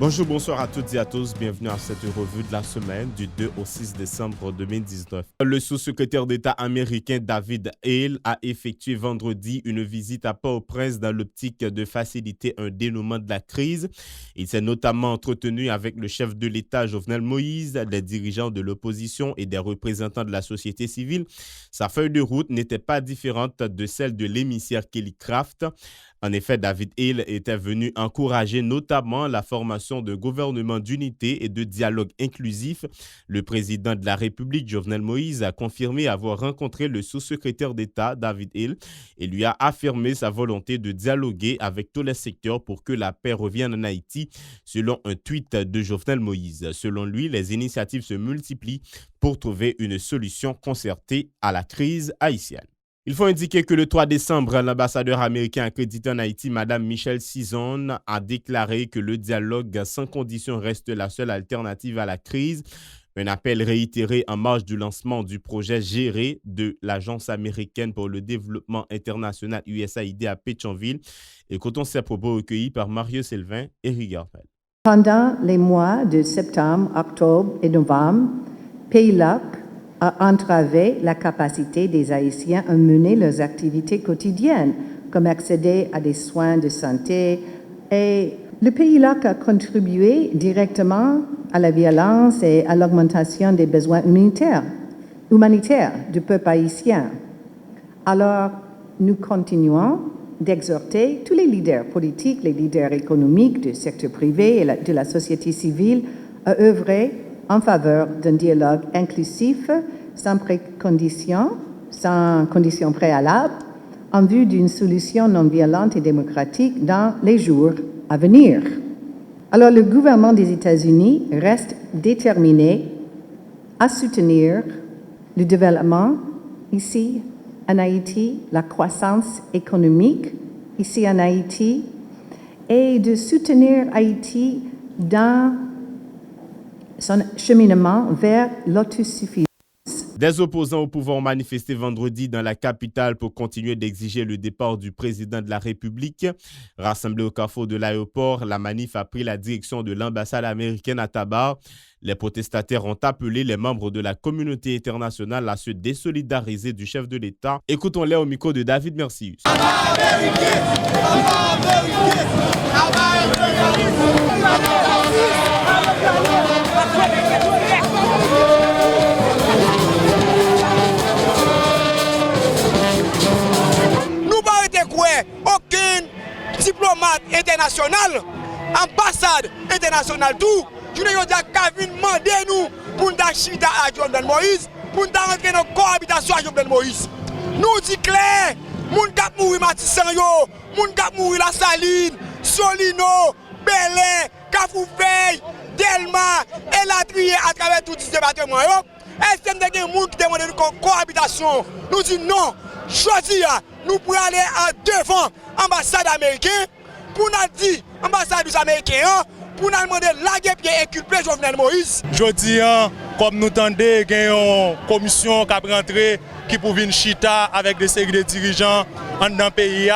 Bonjour, bonsoir à toutes et à tous. Bienvenue à cette revue de la semaine du 2 au 6 décembre 2019. Le sous-secrétaire d'État américain David Hale a effectué vendredi une visite à Port-au-Prince dans l'optique de faciliter un dénouement de la crise. Il s'est notamment entretenu avec le chef de l'État Jovenel Moïse, les dirigeants de l'opposition et des représentants de la société civile. Sa feuille de route n'était pas différente de celle de l'émissaire Kelly Craft. En effet, David Hale était venu encourager notamment la formation de gouvernements d'unité et de dialogue inclusif. Le président de la République, Jovenel Moïse, a confirmé avoir rencontré le sous-secrétaire d'État, David Hale, et lui a affirmé sa volonté de dialoguer avec tous les secteurs pour que la paix revienne en Haïti, selon un tweet de Jovenel Moïse. Selon lui, les initiatives se multiplient pour trouver une solution concertée à la crise haïtienne. Il faut indiquer que le 3 décembre, l'ambassadeur américain accrédité en Haïti, Mme Michelle Cizon, a déclaré que le dialogue sans condition reste la seule alternative à la crise. Un appel réitéré en marge du lancement du projet géré de l'Agence américaine pour le développement international USAID à Pétionville. Écoutons ces propos recueillis par Mario Sylvain et Rigardel. Pendant les mois de septembre, octobre et novembre, PayLock a entravé la capacité des Haïtiens à mener leurs activités quotidiennes, comme accéder à des soins de santé. Et le PayLock a contribué directement à la violence et à l'augmentation des besoins humanitaires du peuple haïtien. Alors, nous continuons d'exhorter tous les leaders politiques, les leaders économiques du secteur privé et de la société civile à œuvrer en faveur d'un dialogue inclusif, sans conditions préalables, en vue d'une solution non violente et démocratique dans les jours à venir. Alors, le gouvernement des États-Unis reste déterminé à soutenir le développement ici en Haïti, la croissance économique ici en Haïti, et de soutenir Haïti dans son cheminement vers l'autosuffisance. Des opposants au pouvoir ont manifesté vendredi dans la capitale pour continuer d'exiger le départ du président de la République. Rassemblés au carrefour de l'aéroport, la manif a pris la direction de l'ambassade américaine à Tabar. Les protestataires ont appelé les membres de la communauté internationale à se désolidariser du chef de l'État. Écoutons-les au micro de David Mercius. Aucun diplomate international, ambassade internationale, tout, je ne sais pas qui demander nous pour nous chita à Jovenel Moïse, pour nous rentrer dans la cohabitation à Jovenel Moïse. Nous disons clair, moun kap mouri Matissan yo, moun kap mouri La Saline, Solino, Belin, Kafoufei, Delma, et la trier à travers tous ces départements. Est-ce que nous avons des gens qui demandent une cohabitation? Nous disons non. Choisir, nous pourrons aller devant l'ambassade américaine pour nous dire, l'ambassade des Américains, pour nous demander la guerre et inculper Jovenel Moïse. Je dis, comme nous entendons, il y a une commission qui a rentré qui pour venir chita avec des séries de dirigeants dans le pays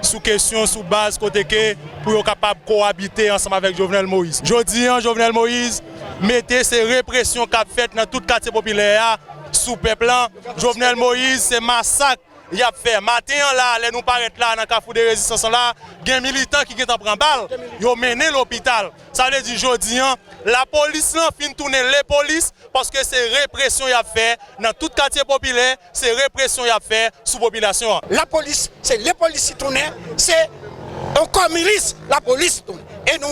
sous question, sous base, côté que pour être capable de cohabiter ensemble avec Jovenel Moïse. Je dis, Jovenel Moïse, mettez ces répressions qu'a faites dans tout quartier populaire sous peuple. Jovenel Moïse, c'est massacre. Il a fait matin là, les nous paraître là dans le carrefour de résistance là, il y a des militants qui sont pris balle, ils ont mené l'hôpital. Ça veut dire aujourd'hui, la police là fin tourner les polices parce que c'est répression y a fait dans tout quartier populaire, c'est répression y a fait sous population. La police, c'est les policiers tournent, c'est un corps milice, la police tourne. Et nous,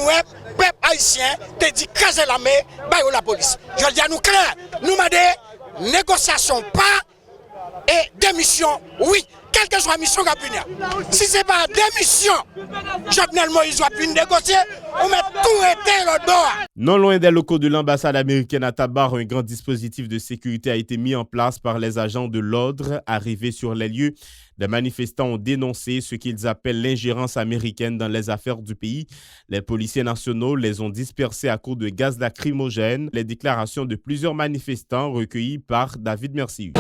peuple haïtien, te dit craser la main, bah la police. Je dis à nous clair, nous m'a dit négociation pas. Et démission, oui, quelle que soit la mission qu'a pu venir. Si ce n'est pas démission, Jovenel Moïse doit pu négocier, on met tout été le dos. Non loin des locaux de l'ambassade américaine à Tabar, un grand dispositif de sécurité a été mis en place par les agents de l'ordre arrivés sur les lieux. Les manifestants ont dénoncé ce qu'ils appellent l'ingérence américaine dans les affaires du pays. Les policiers nationaux les ont dispersés à coups de gaz lacrymogène. Les déclarations de plusieurs manifestants recueillies par David Mercius.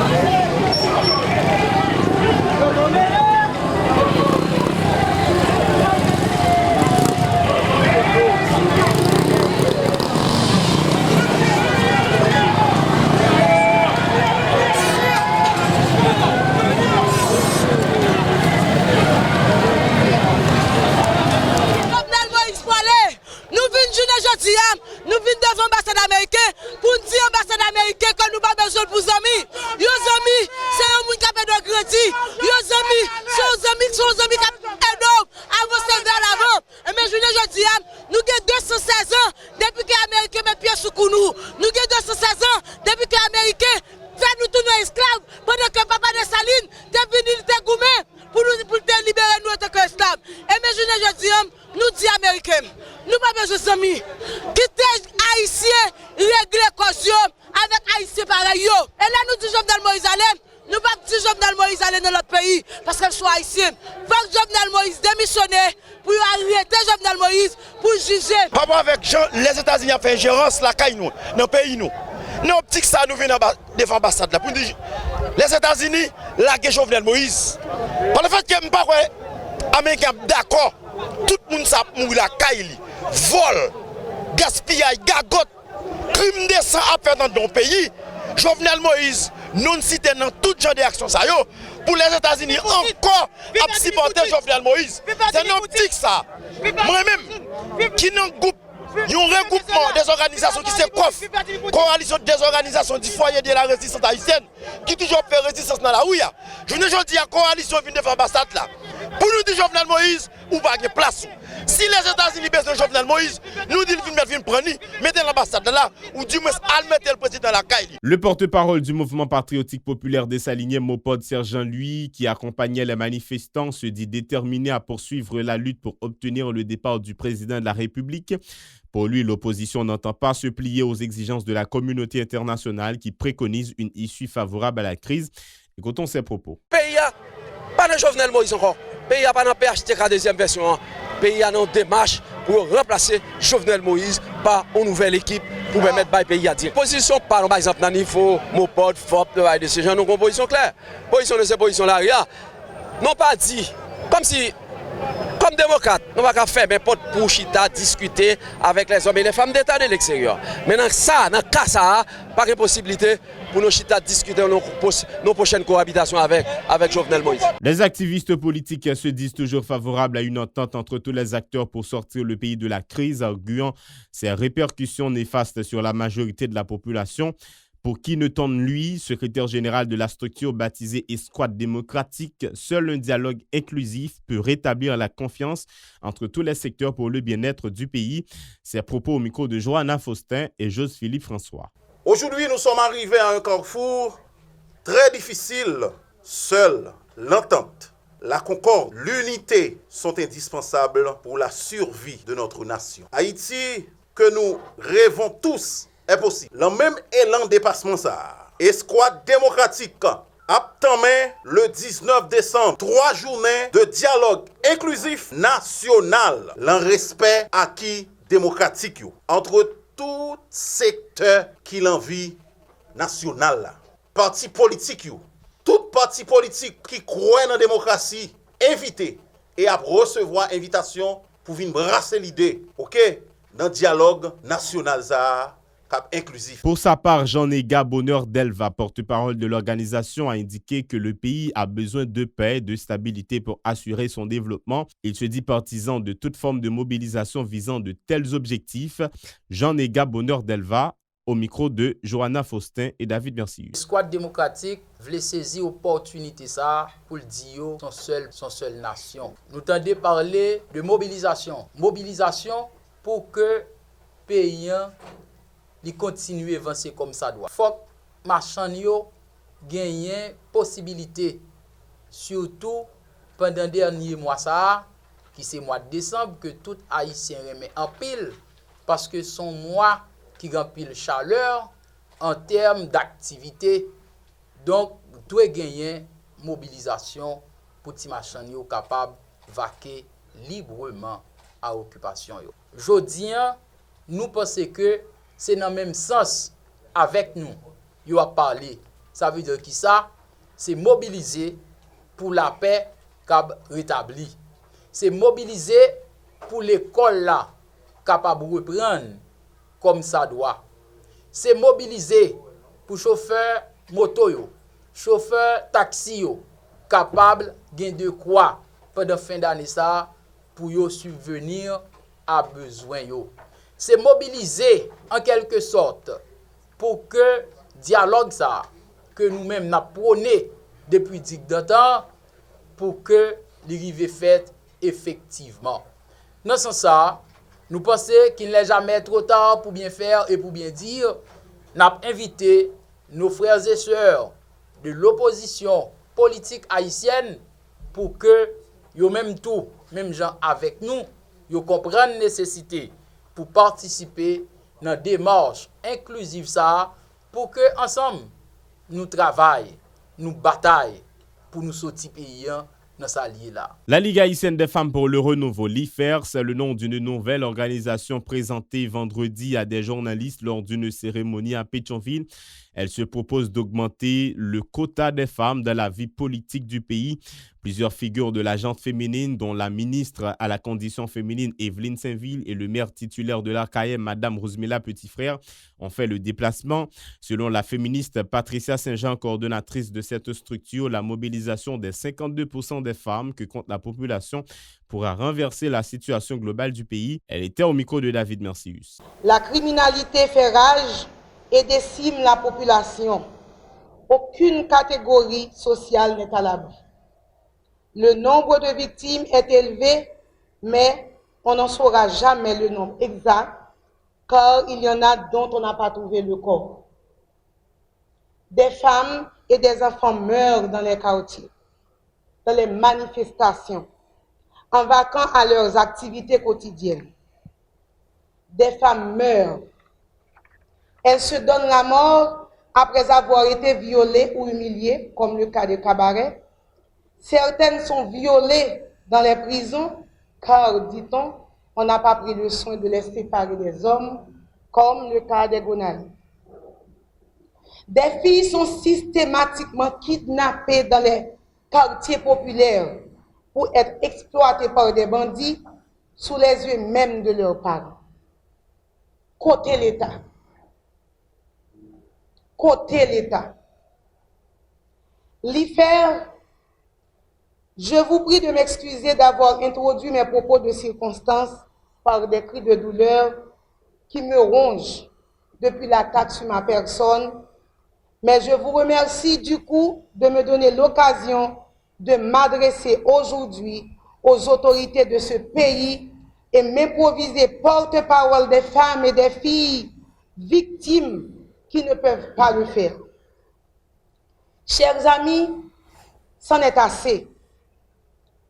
dis, nous venons devant l'ambassade américaine pour nous dire l'ambassade américaine que nous n'avons pas besoin pour nos amis. Nos amis, c'est un monde qui a fait de grandir. Nos amis, c'est un amis qui a énorme avancé vers l'avant. Mais je dis, nous avons 216 ans depuis que les Américains mettent pied sous nous. Nous avons 216 ans depuis que les Américains fait nous tourner esclaves pendant que papa de Saline est venu te goumer pour libérer nous en tant qu'esclaves. Et mais je dis, nous disons Américains, nous n'avons pas besoin d'amis. Quittez Haïtiens, régler caution avec Haïtiens pareil. Et là, nous disons Jovenel Moïse Allen, nous ne pouvons pas dire Jovenel Moïse Allen dans notre pays parce qu'elle soit haïtienne. Il faut que Jovenel Moïse démissionne pour arrêter Jovenel Moïse pour juger. Par rapport avec les États-Unis ont fait ingérence la caille nous, dans le pays nous. Nous optique ça nous venons devant l'ambassade là pour dire les États-Unis la Jovenel Moïse. Par le fait que me pas américain d'accord, tout le monde ça mourir la caille, vol, gaspillage, gagote, crime de sang à faire dans nos pays. Jovenel Moïse nous citons dans tout genre d'actions ça yo pour les États-Unis encore à supporter Jovenel Moïse. C'est une optique ça. Moi-même qui n'en groupe il y a un regroupement des organisations qui se coiffent, coalition des organisations du foyer de la résistance haïtienne, qui toujours fait résistance dans la ouïa. Je ne dis à la coalition vient de faire l'ambassade là. Pour nous dire Jovenel Moïse, ou pas de place. Si les États-Unis baissent de Jovenel Moïse, nous disons qu'ils viennent prendre, mettez l'ambassade là, ou du moins, mettez le président à la caille. Le porte-parole du mouvement patriotique populaire Dessaliniens, Mopod Sergent, lui, qui accompagnait les manifestants, se dit déterminé à poursuivre la lutte pour obtenir le départ du président de la République. Pour lui, l'opposition n'entend pas se plier aux exigences de la communauté internationale qui préconise une issue favorable à la crise. Écoutons ses propos. Pays pas de Jovenel Moïse encore. Pays pas dans PHTK deuxième version. Pays a une démarche pour remplacer Jovenel Moïse par une nouvelle équipe pour permettre le pays à dire. Position par exemple dans niveau Mopod, FOP, de ces gens, nous avons une position claire. Position de ces positions-là, non pas dit comme si. Comme démocrate, nous ne pouvons pas faire n'importe pour chita discuter avec les hommes et les femmes d'État de l'extérieur. Mais dans le cas ça, pas de possibilité pour nous chita discuter nos prochaines cohabitations avec Jovenel Moïse. Les activistes politiques se disent toujours favorables à une entente entre tous les acteurs pour sortir le pays de la crise, arguant ses répercussions néfastes sur la majorité de la population. Pour qui ne tombe lui, secrétaire général de la structure baptisée Escouade démocratique, seul un dialogue inclusif peut rétablir la confiance entre tous les secteurs pour le bien-être du pays. Ces propos au micro de Johanna Faustin et Joseph-Philippe François. Aujourd'hui, nous sommes arrivés à un carrefour très difficile. Seule l'entente, la concorde, l'unité sont indispensables pour la survie de notre nation. Haïti, que nous rêvons tous, est possible. Le même élan dépassement ça. Escouade démocratique attendait le 19 décembre 3 journées de dialogue inclusif national, le respect acquis démocratique entre tout secteur qui l'envie national. Parti politique tout parti politique qui croit dans la démocratie invité et à recevoir invitation pour venir brasser l'idée, OK, dans le dialogue national ça. Inclusif. Pour sa part, Jean-Néga Bonheur Delva, porte-parole de l'organisation, a indiqué que le pays a besoin de paix et de stabilité pour assurer son développement. Il se dit partisan de toute forme de mobilisation visant de tels objectifs. Jean-Néga Bonheur Delva, au micro de Johanna Faustin et David Mercier. Escouade démocratique voulait saisir l'opportunité ça pour le dire son seule nation. Nous tendons parler de mobilisation. Mobilisation pour que pays li continue avancer comme ça doit. Faut que marchand yo gagne possibilité surtout pendant dernier mois ça qui c'est mois de décembre que tout haïtien remet en pile parce que son mois qui remplit chaleur en termes d'activité. Donc doit gagner mobilisation pour ti marchand yo capable vaquer librement à occupation yo. Jodien nous pensons que c'est dans le même sens avec nous. Yo a parlé. Ça veut dire qui ça? C'est mobiliser pour la paix cap rétabli. C'est mobiliser pour l'école là capable de reprendre comme ça doit. C'est mobiliser pour chauffeur moto yo, chauffeur taxi yo capable gain de quoi pendant fin d'année ça pour yo subvenir à besoin yo. c'est mobiliser en quelque sorte pour que dialogue ça que nous-mêmes n'a prôné depuis de temps pour que l'arrivée faite effectivement. Dans ce sens, nous pensons qu'il n'est jamais trop tard pour bien faire et pour bien dire. Nous avons invité nos frères et sœurs de l'opposition politique haïtienne pour que yo même tout, même gens avec nous, yo comprennent la nécessité pour participer dans la démarche inclusive ça pour que ensemble nous travaillons, nous bataillons pour nous sortir pays dans sa liée là. La Ligue haïtienne des femmes pour le renouveau, l'IFER, c'est le nom d'une nouvelle organisation présentée vendredi à des journalistes lors d'une cérémonie à Pétionville. Elle se propose d'augmenter le quota des femmes dans la vie politique du pays. Plusieurs figures de la gente féminine, dont la ministre à la condition féminine Evelyne Saint-Ville et le maire titulaire de l'ARCAEM, Madame Rosemilla Petit-Frère, ont fait le déplacement. Selon la féministe Patricia Saint-Jean, coordonnatrice de cette structure, la mobilisation des 52% des femmes que compte la population pourra renverser la situation globale du pays. Elle était au micro de David Mercius. La criminalité fait rage et décime la population. Aucune catégorie sociale n'est à l'abri. Le nombre de victimes est élevé, mais on n'en saura jamais le nombre exact, car il y en a dont on n'a pas trouvé le corps. Des femmes et des enfants meurent dans les quartiers, dans les manifestations, en vaquant à leurs activités quotidiennes. Des femmes meurent. Elles se donnent la mort après avoir été violées ou humiliées, comme le cas de Cabaret. Certaines sont violées dans les prisons, car, dit-on, on n'a pas pris le soin de les séparer des hommes, comme le cas des Gonali. Des filles sont systématiquement kidnappées dans les quartiers populaires pour être exploitées par des bandits sous les yeux même de leurs parents. Côté l'État. Côté l'État. L'IFER, je vous prie de m'excuser d'avoir introduit mes propos de circonstance par des cris de douleur qui me rongent depuis l'attaque sur ma personne, mais je vous remercie du coup de me donner l'occasion de m'adresser aujourd'hui aux autorités de ce pays et m'improviser porte-parole des femmes et des filles victimes qui ne peuvent pas le faire. Chers amis, c'en est assez.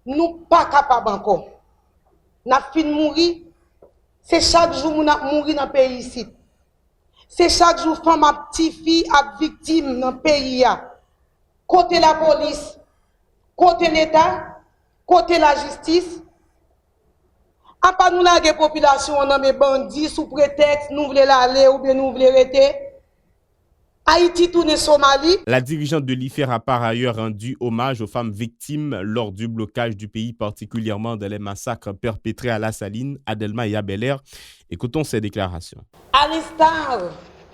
Nous pas capables encore. Nous avons fini de mourir. C'est chaque jour que nous avons mouru dans le pays ici. C'est chaque jour que ma petite fille est victime dans le pays. Côté la police, côté l'État, côté la justice. À part nous la population, on a mes bandits sous prétexte nous voulons aller ou bien nous voulons rester. Haïti tourne Somalie. La dirigeante de l'IFER a par ailleurs rendu hommage aux femmes victimes lors du blocage du pays, particulièrement dans les massacres perpétrés à La Saline, à Delma et à Bel-Air. Écoutons ces déclarations. À l'instar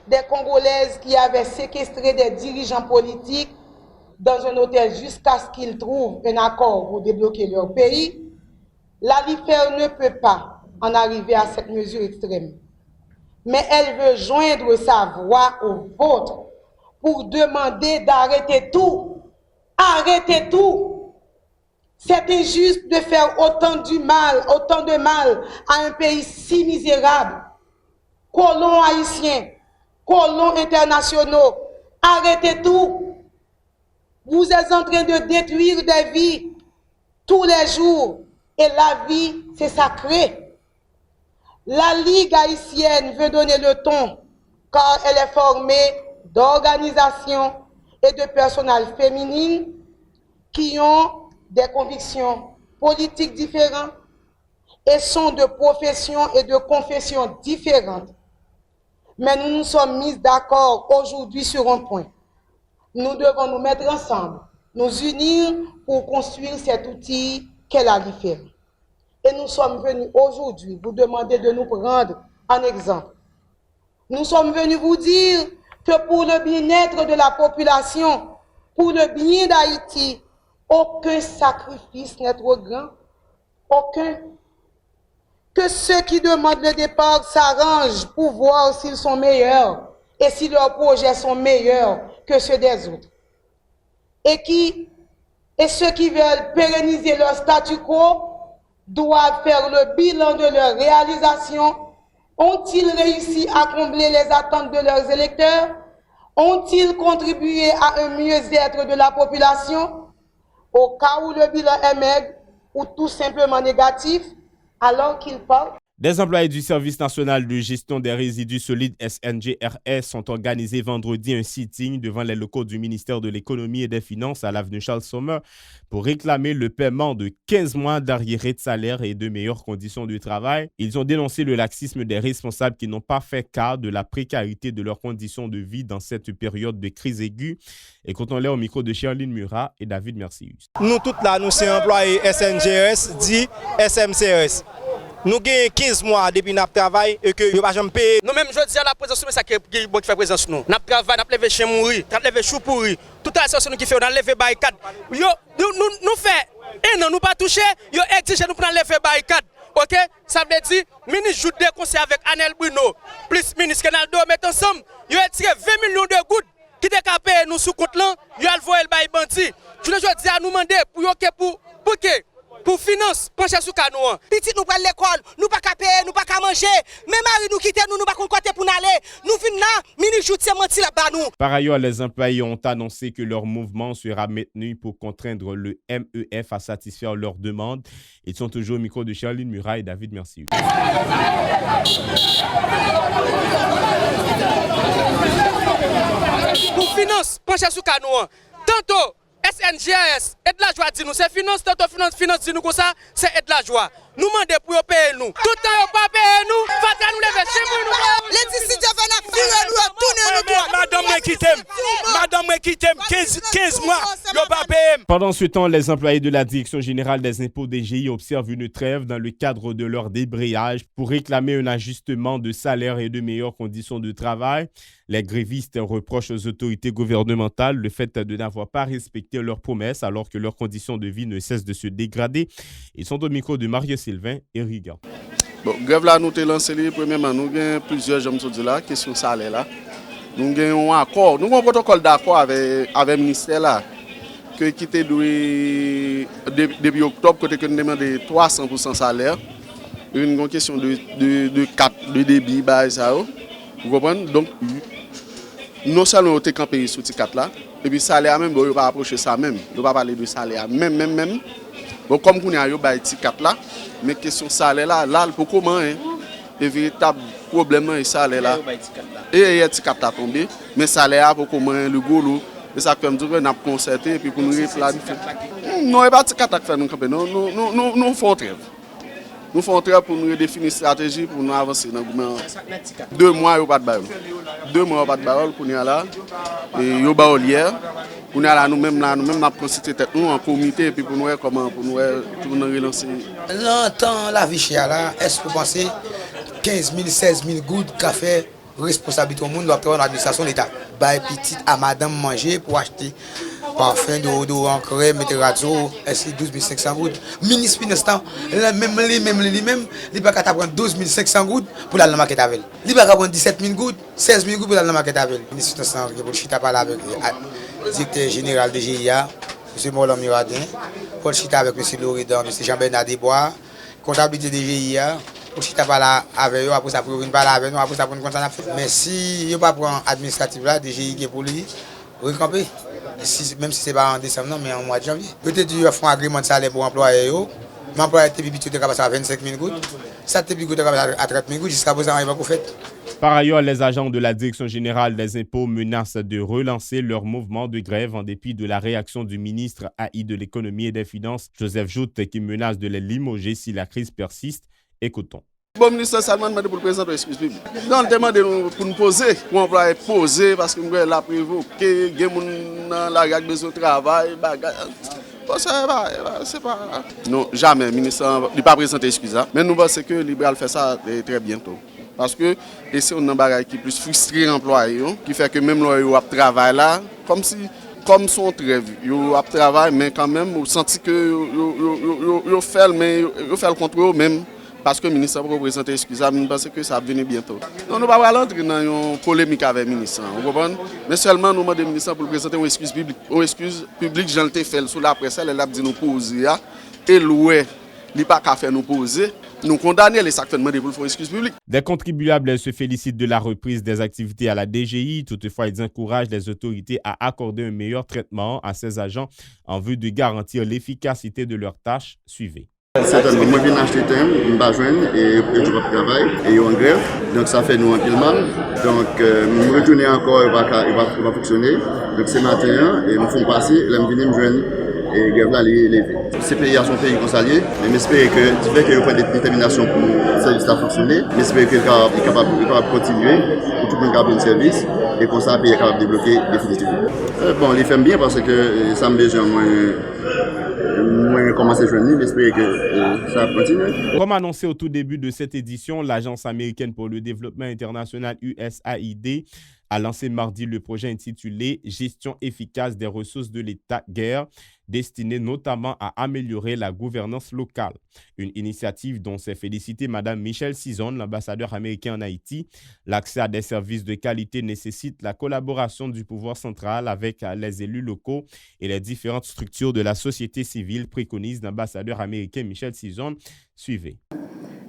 des Congolaises qui avaient séquestré des dirigeants politiques dans un hôtel jusqu'à ce qu'ils trouvent un accord pour débloquer leur pays, la l'IFER ne peut pas en arriver à cette mesure extrême. Mais elle veut joindre sa voix aux vôtres pour demander d'arrêter tout. Arrêtez tout. C'est injuste de faire autant de mal à un pays si misérable. Colons haïtiens, colons internationaux, arrêtez tout. Vous êtes en train de détruire des vies tous les jours. Et la vie, c'est sacré. La Ligue haïtienne veut donner le ton car elle est formée d'organisations et de personnels féminines qui ont des convictions politiques différentes et sont de professions et de confessions différentes. Mais nous nous sommes mis d'accord aujourd'hui sur un point. Nous devons nous mettre ensemble, nous unir pour construire cet outil qu'est la l'IFER. Et nous sommes venus aujourd'hui vous demander de nous prendre en exemple. Nous sommes venus vous dire que pour le bien-être de la population, pour le bien d'Haïti, aucun sacrifice n'est trop grand. Aucun. Que que ceux qui demandent le départ s'arrangent pour voir s'ils sont meilleurs et si leurs projets sont meilleurs que ceux des autres. Et ceux qui veulent pérenniser leur statu quo doivent faire le bilan de leur réalisation. Ont-ils réussi à combler les attentes de leurs électeurs? Ont-ils contribué à un mieux-être de la population? Au cas où le bilan est maigre ou tout simplement négatif, alors qu'ils partent. Des employés du Service national de gestion des résidus solides SNGRS sont organisés vendredi un sitting devant les locaux du ministère de l'Économie et des Finances à l'avenue Charles Sommer pour réclamer le paiement de 15 mois d'arriérés de salaire et de meilleures conditions de travail. Ils ont dénoncé le laxisme des responsables qui n'ont pas fait cas de la précarité de leurs conditions de vie dans cette période de crise aiguë. Écoutons-les au micro de Charline Murat et David Mercius. Nous tous là, nous sommes employés SNGRS, dit SMCRS. Nous avons 15 mois depuis notre travail et que nous n'avons jamais payé. Nous-mêmes, je dis à la présence, c'est ça qui fait présence. Nous travaillons, nous levé chez mourir, nous levé chou pourri. Tout à l'heure, nous qui fait, on a levé barricade. Nous faisons 1 an, nous pas touché, nous exigez nous pour lever barricade. Ok? Ça veut dire, ministre joue des conseils avec Anel Bruno, plus ministre Kenaldo, mettent ensemble, ils ont tiré 20 millions de gouttes qui étaient capés nous sous compte là, ils ont envoyé le bail bandit. Je dis à nous demander pour finance, pencher sous canon. Petit nous prendre l'école, nous pas payer, nous pas manger. Même mari nous quitter nous pas côté pour aller. Nous venons là, mini joute c'est menti là-bas nous. Par ailleurs, les employés ont annoncé que leur mouvement sera maintenu pour contraindre le MEF à satisfaire leurs demandes. Ils sont toujours au micro de Charline Murat et David Mercius. Pour finance, pencher sous canon. Tantôt SNGRS, et de la joie dit nous, c'est finance, tantôt finance dit nous comme ça, c'est et de la joie. Nous demandons pour payer nous. Tout le temps, ils pas payer nous. Fata nous lever chez nous. L'électricité va nous tourner nous. Madame qui t'aime 15 mois, ils pas payer. Pendant ce temps, les employés de la Direction générale des impôts DGI observent une trêve dans le cadre de leur débrayage pour réclamer un ajustement de salaire et de meilleures conditions de travail. Les grévistes reprochent aux autorités gouvernementales le fait de n'avoir pas respecté leurs promesses alors que leurs conditions de vie ne cessent de se dégrader. Ils sont au micro de Mario Sylvain et Riga. Bon, grève là, nous avons lancé premièrement, nous avons plusieurs gens qui là, question salaire là. Nous avons un accord, nous avons un protocole d'accord avec le ministère là, qui était depuis octobre, côté que nous demandons 300% salaire. Une question de débit, vous comprenez? Donc, non seulement on est campé sur ces 4 là, et puis salaire même, on ne va pas approcher ça même, on ne va pas parler de salaire même. Bon, comme on a eu ces 4 là, mais question salaire là, pour comment, hein, le véritable problème est salaire là. Et il y a ces 4 là tombé, mais salaire pour comment, le gros, et ça fait nous avons concerté, et puis pour nous planifier. Non, il n'y a pas ces 4 là qui fait nous camper, nous faisons trêve. Nous faisons trêve pour nous définir une stratégie pour nous avancer dans le gouvernement. 2 mois, il n'y a pas de barrel. 2 mois, il n'y a pas de barrel pour nous là. Et il y a barrel hier. Pour nous là, nous-mêmes, nous avons constitué nous en comité et puis pour nous comment pour nous relancer. Longtemps la vie chère là, est-ce que vous pensez 15 000, 16 000 gouttes de café responsabilité au monde doit avoir l'administration de l'État. Bail petit à madame manger pour acheter parfum d'eau en crème, métérazo, est-ce que 12 500 gouttes. Ministre finance même il va prendre 12 500 gouttes pour aller dans la market avec. Il va prendre 17 000 gouttes, 16 000 gouttes pour aller dans la market avec. Ministre finance pour chita parler avec le directeur général de GIA, M. Molan Miradin, pour chita avec M. Loridan, M. Jean-Bernard Desbois, comptabilité de GIA. Pour chita parler avec eux, après ça pour venir parler avec nous, après ça pour nous continuer. Mais si il pas prendre administratif là, de GIA pour lui, recamper. Même si ce n'est pas en décembre, non, mais en mois de janvier. Peut-être qu'il y a un agrément de salaire pour l'employé. L'employé était habitué de à 25 000 gouttes. Ça était habitué à 30 000 gouttes jusqu'à présent, il va vous faire. Par ailleurs, les agents de la Direction générale des impôts menacent de relancer leur mouvement de grève en dépit de la réaction du ministre AI de l'économie et des finances, Joseph Joute, qui menace de les limoger si la crise persiste. Écoutons. Bon ministre, ça demande pour le président de l'excuse publique. Non, on demande pour nous poser, pour l'employé poser, parce que nous avons provoqué, nous avons la besoin de travail, c'est pas. Non, jamais, le ministre n'a pas présenté l'excuse. Mais nous pensons que le libéral fait ça très bientôt. Parce que c'est un bagage qui est plus frustré l'employé, qui fait que même l'employé travaille là, comme son trêve, il travaille, mais quand même, on sent que il fait le contrôle même. parce que le ministre a présenté excuse, je pense que ça va venir bientôt. Non, nous ne pouvons pas rentrer dans une polémique avec le ministre, vous comprenez? Mais seulement nous demandons au ministre pour présenter une excuse publique, j'en ai fait sous la presse, elle a dit nous poser, et louer, il n'y a pas qu'à faire nous poser. Nous condamnons les actes demandés pour faire une excuse publique. Des contribuables se félicitent de la reprise des activités à la DGI. Toutefois, ils encouragent les autorités à accorder un meilleur traitement à ces agents en vue de garantir l'efficacité de leurs tâches. Suivez. Certainement, moi je viens acheter thème, je ne vais pas joindre et je vais travailler et en grève. Donc ça fait nous un peu mal. Donc je retourner encore, il va fonctionner. Donc ce matin, et me font passer, là je viens me joindre. Et grève là, ces pays sont pays consaliés, mais j'espère que du fait qu'il y a des déterminations pour le service à fonctionner, j'espère qu'il est capable de continuer pour tout le monde qui a un service et comme ça, le pays est capable de débloquer définitivement. Bon, il fait bien parce que ça me déjà moins commencé à joindre, j'espère que ça va continuer. Comme annoncé au tout début de cette édition, l'Agence américaine pour le développement international USAID a lancé mardi le projet intitulé « Gestion efficace des ressources de l'État-guerre » destiné notamment à améliorer la gouvernance locale. Une initiative dont s'est félicitée Mme Michelle Cizon, l'ambassadeur américain en Haïti. L'accès à des services de qualité nécessite la collaboration du pouvoir central avec les élus locaux et les différentes structures de la société civile, préconise l'ambassadeur américain Michelle Cizon. Suivez.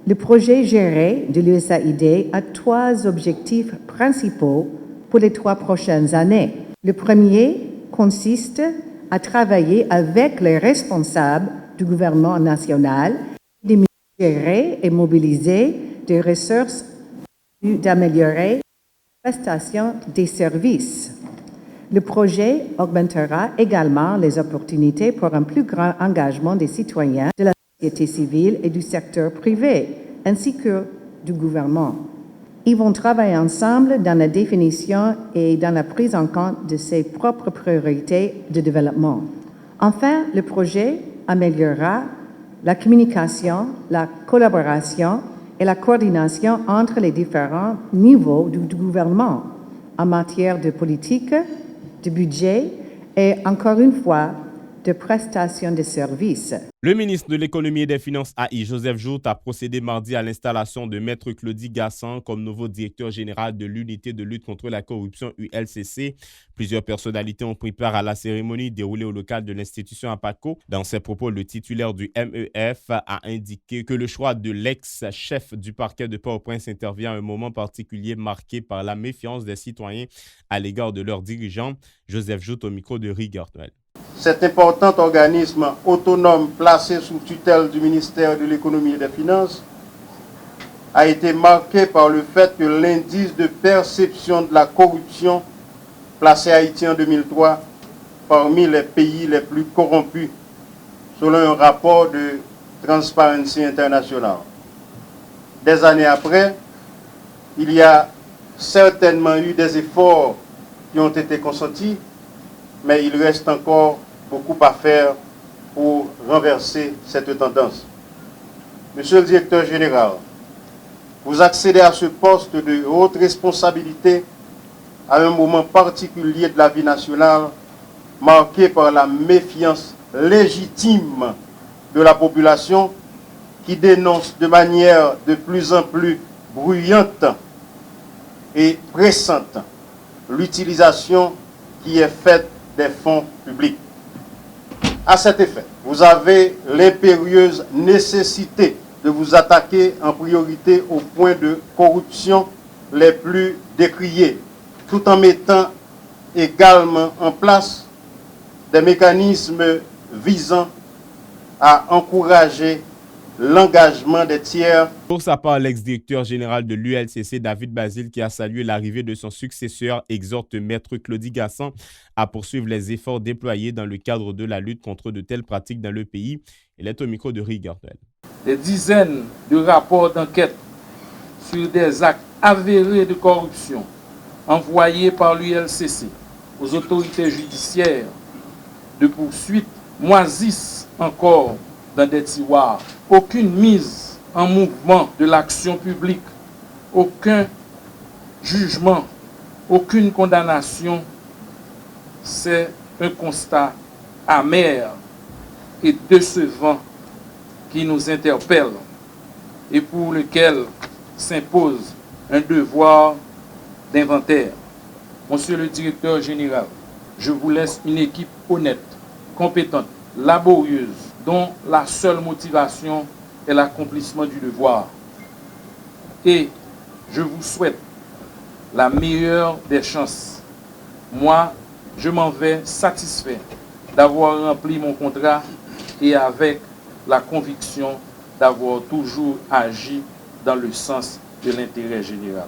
Le projet géré de l'USAID a 3 objectifs principaux pour les 3 prochaines années. Le premier consiste à travailler avec les responsables du gouvernement national, de gérer et mobiliser des ressources d'améliorer la prestation des services. Le projet augmentera également les opportunités pour un plus grand engagement des citoyens, de la société civile et du secteur privé, ainsi que du gouvernement. Ils vont travailler ensemble dans la définition et dans la prise en compte de ses propres priorités de développement. Enfin, le projet améliorera la communication, la collaboration et la coordination entre les différents niveaux du gouvernement en matière de politique, de budget et, encore une fois, de prestation de services. Le ministre de l'Économie et des Finances AI, Joseph Jout, a procédé mardi à l'installation de Maître Claudie Gassan comme nouveau directeur général de l'unité de lutte contre la corruption ULCC. Plusieurs personnalités ont pris part à la cérémonie déroulée au local de l'institution à Paco. Dans ses propos, le titulaire du MEF a indiqué que le choix de l'ex-chef du parquet de Port-au-Prince intervient à un moment particulier marqué par la méfiance des citoyens à l'égard de leurs dirigeants. Joseph Jout au micro de Rigueur. Cet important organisme autonome placé sous tutelle du ministère de l'Économie et des Finances a été marqué par le fait que l'indice de perception de la corruption placé Haïti en 2003 parmi les pays les plus corrompus selon un rapport de Transparency International. Des années après, il y a certainement eu des efforts qui ont été consentis, mais il reste encore beaucoup à faire pour renverser cette tendance. Monsieur le directeur général, vous accédez à ce poste de haute responsabilité à un moment particulier de la vie nationale marqué par la méfiance légitime de la population qui dénonce de manière de plus en plus bruyante et pressante l'utilisation qui est faite des fonds publics. À cet effet, vous avez l'impérieuse nécessité de vous attaquer en priorité aux points de corruption les plus décriés, tout en mettant également en place des mécanismes visant à encourager l'engagement des tiers. Pour sa part, l'ex-directeur général de l'ULCC, David Basile, qui a salué l'arrivée de son successeur, exhorte Maître Claudie Gassan à poursuivre les efforts déployés dans le cadre de la lutte contre de telles pratiques dans le pays. Il est au micro de Rigueur. Des dizaines de rapports d'enquête sur des actes avérés de corruption envoyés par l'ULCC aux autorités judiciaires de poursuite moisissent encore dans des tiroirs. Aucune mise en mouvement de l'action publique, aucun jugement, aucune condamnation, c'est un constat amer et décevant qui nous interpelle. et pour lequel s'impose un devoir d'inventaire. Monsieur le directeur général, je vous laisse une équipe honnête, compétente, laborieuse, dont la seule motivation est l'accomplissement du devoir. Et je vous souhaite la meilleure des chances. Moi, je m'en vais satisfait d'avoir rempli mon contrat et avec la conviction d'avoir toujours agi dans le sens de l'intérêt général.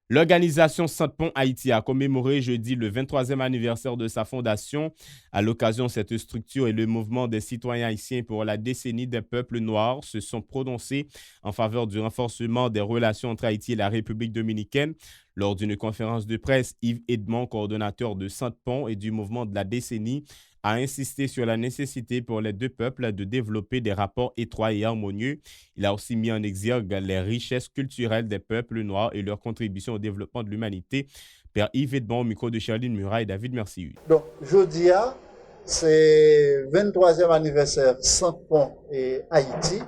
L'organisation Centre-Pont Haïti a commémoré jeudi le 23e anniversaire de sa fondation. À l'occasion, cette structure et le mouvement des citoyens haïtiens pour la décennie des peuples noirs se sont prononcés en faveur du renforcement des relations entre Haïti et la République dominicaine. Lors d'une conférence de presse, Yves Edmond, coordonnateur de Centre-Pont et du mouvement de la décennie, a insisté sur la nécessité pour les deux peuples de développer des rapports étroits et harmonieux. Il a aussi mis en exergue les richesses culturelles des peuples noirs et leur contribution au développement de l'humanité. Père Yves Edmond, au micro de Charline Murat et David Mercier. Donc, jeudi, c'est 23e anniversaire Centre-Pont et Haïti,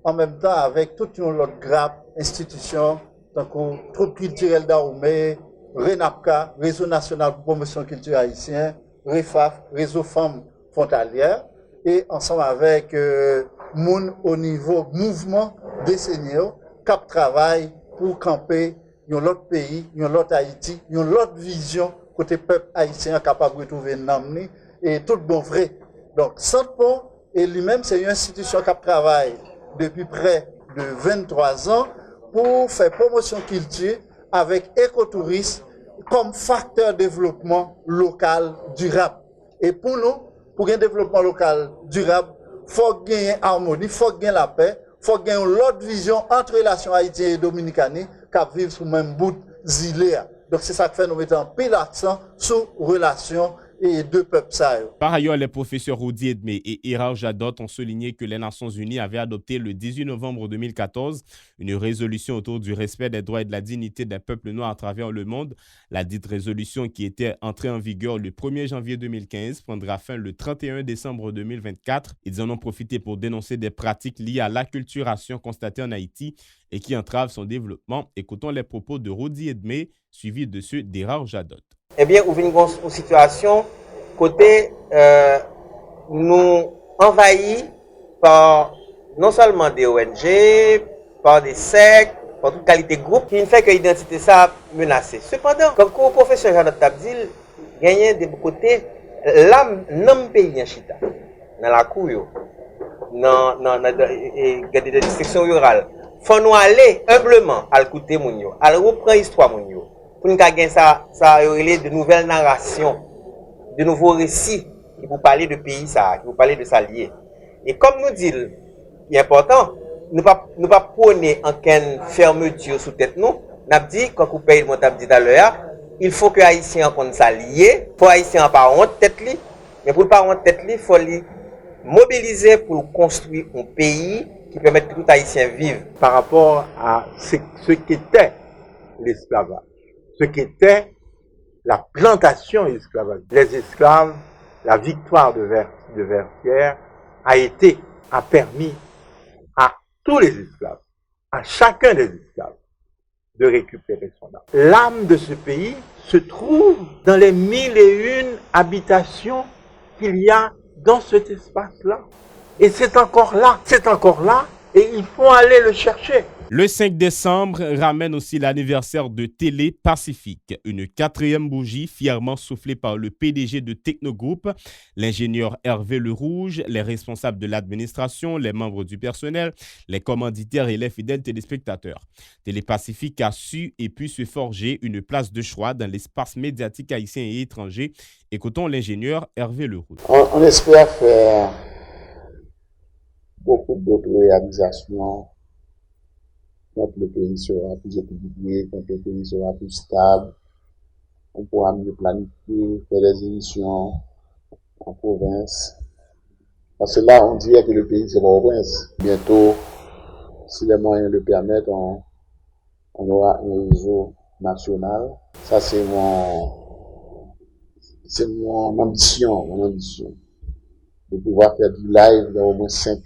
en même temps avec toute une autre grappe institution, donc troupe culturelle d'Aoumé, RENAPCA, Réseau national pour promotion culture haïtienne, REFAF, Réseau Femmes Frontalières, et ensemble avec Moun au niveau mouvement décennial, cap travail pour camper dans l'autre pays, dans l'autre Haïti, dans l'autre vision côté peuple haïtien capable de retrouver une et tout bon vrai. Donc, Centre-Pont, et lui-même, c'est une institution qui travaille depuis près de 23 ans pour faire promotion culture avec écotourisme comme facteur de développement local durable. Et pour nous, pour un développement local durable, il faut gagner harmonie, il faut gagner la paix, il faut gagner l'autre vision entre relations haïtiennes et dominicaines qui vivent sur le même bout d'île. Donc c'est ça que fait nous mettons un pile accent sur relations et deux peuples. Par ailleurs, les professeurs Rudi Edmé et Ira Jadot ont souligné que les Nations Unies avaient adopté le 18 novembre 2014 une résolution autour du respect des droits et de la dignité des peuples noirs à travers le monde. La dite résolution, qui était entrée en vigueur le 1er janvier 2015, prendra fin le 31 décembre 2024. Ils en ont profité pour dénoncer des pratiques liées à l'acculturation constatée en Haïti et qui entravent son développement. Écoutons les propos de Rudi Edmé, suivis de ceux d'Ira Jadot. Eh bien, nous venons une situation côté nous envahis par non seulement des ONG, par des sectes, par toute qualité de groupe, qui fait que l'identité ça menacée. Cependant, comme le professeur Jadot Tabdil gagne de côté l'âme non pays en chita dans la cour dans des districtions rurales. Faut nous aller humblement à l'écouter mon yo, à reprendre l'histoire mon yo. Pour nous gagner ça de nouvelles narrations, de nouveaux récits qui vous parler de pays ça, qui vous parler de s'allier. Et comme nous dit, il est important, nous pas prôner en quelle fermeture sous tête nous. N'a dit quand vous payez mon tab dit à l'heure, il faut que haïtiens qu'on s'allier, pour haïtiens pas honte tête li, mais pour pas honte tête li, faut li mobiliser pour construire un pays qui permette que tout haïtien vive par rapport à ce qu'était l'esclavage. Ce qu'était la plantation esclavagiste. Les esclaves, la victoire de Vertières a permis à tous les esclaves, à chacun des esclaves, de récupérer son âme. L'âme de ce pays se trouve dans les 1001 habitations qu'il y a dans cet espace-là. Et c'est encore là, et il faut aller le chercher. Le 5 décembre ramène aussi l'anniversaire de Télé Pacifique, une 4e bougie fièrement soufflée par le PDG de Technogroup, l'ingénieur Hervé Le Rouge, les responsables de l'administration, les membres du personnel, les commanditaires et les fidèles téléspectateurs. Télé Pacifique a su et pu se forger une place de choix dans l'espace médiatique haïtien et étranger. Écoutons l'ingénieur Hervé Le Rouge. On espère faire beaucoup d'autres réalisations quand le pays sera plus équilibré, quand le pays sera plus stable. On pourra mieux planifier, faire des émissions en province. Parce que là, on dirait que le pays sera en province. Bientôt, si les moyens le permettent, on aura un réseau national. Ça, c'est mon ambition, de pouvoir faire du live dans au moins 5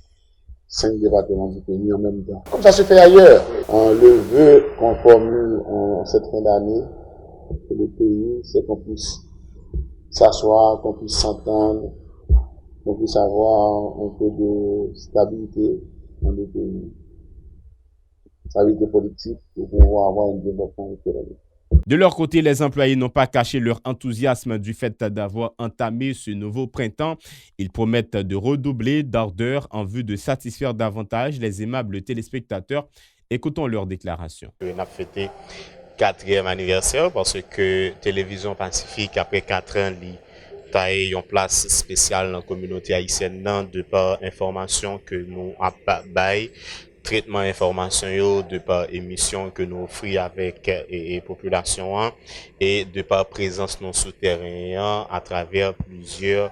5 départements du pays en même temps. Comme ça se fait ailleurs. Le vœu qu'on formule en cette fin d'année pour le pays, c'est qu'on puisse s'asseoir, qu'on puisse s'entendre, qu'on puisse avoir un peu de stabilité dans le pays. Stabilité politique pour pouvoir avoir un développement économique. De leur côté, les employés n'ont pas caché leur enthousiasme du fait d'avoir entamé ce nouveau printemps. Ils promettent de redoubler d'ardeur en vue de satisfaire davantage les aimables téléspectateurs. Écoutons leur déclaration. On a fêté 4e anniversaire parce que Télévision Pacifique, après 4 ans, a une place spéciale dans la communauté haïtienne de par information que nous avons, traitement information de par émission que nous offrons avec la population et de par présence non souterraine à travers plusieurs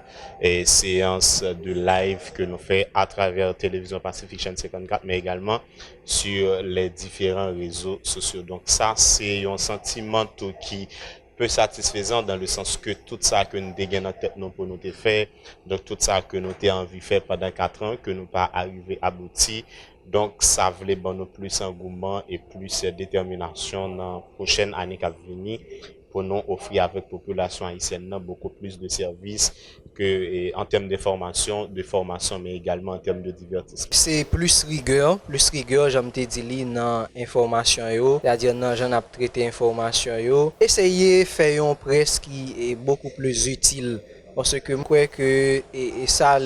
séances de live que nous faisons à travers Télévision Pacifique Chaîne 54, mais également sur les différents réseaux sociaux. Donc ça, c'est un sentiment qui peu satisfaisant dans le sens que tout ça que nous avons dans notre tête pour nous faire, donc tout ça que nous avons envie de faire pendant 4 ans, que nous pas arrivé à aboutir. Donc, ça voulait bon plus engouement et plus détermination dans la prochaine année qui va venir pour nous offrir avec la population haïtienne beaucoup plus de services que en termes de formation, mais également en termes de divertissement. C'est plus rigueur, j'aime te dire dans l'information, c'est-à-dire dans j'en ai traité l'information, essayer de faire une presse qui est beaucoup plus utile. Parce que je crois que ça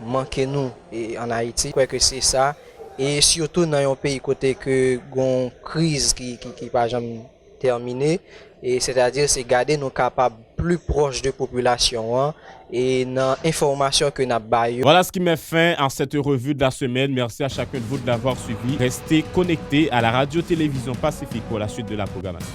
manque nous en Haïti, je crois que c'est ça. Et surtout dans un pays côté que une crise qui pas jamais terminée, et c'est-à-dire c'est garder nous capables plus proches de la population et dans l'information que nous avons. Voilà ce qui met fin à cette revue de la semaine. Merci à chacun de vous de l'avoir suivi. Restez connectés à la radio-télévision Pacifique pour la suite de la programmation.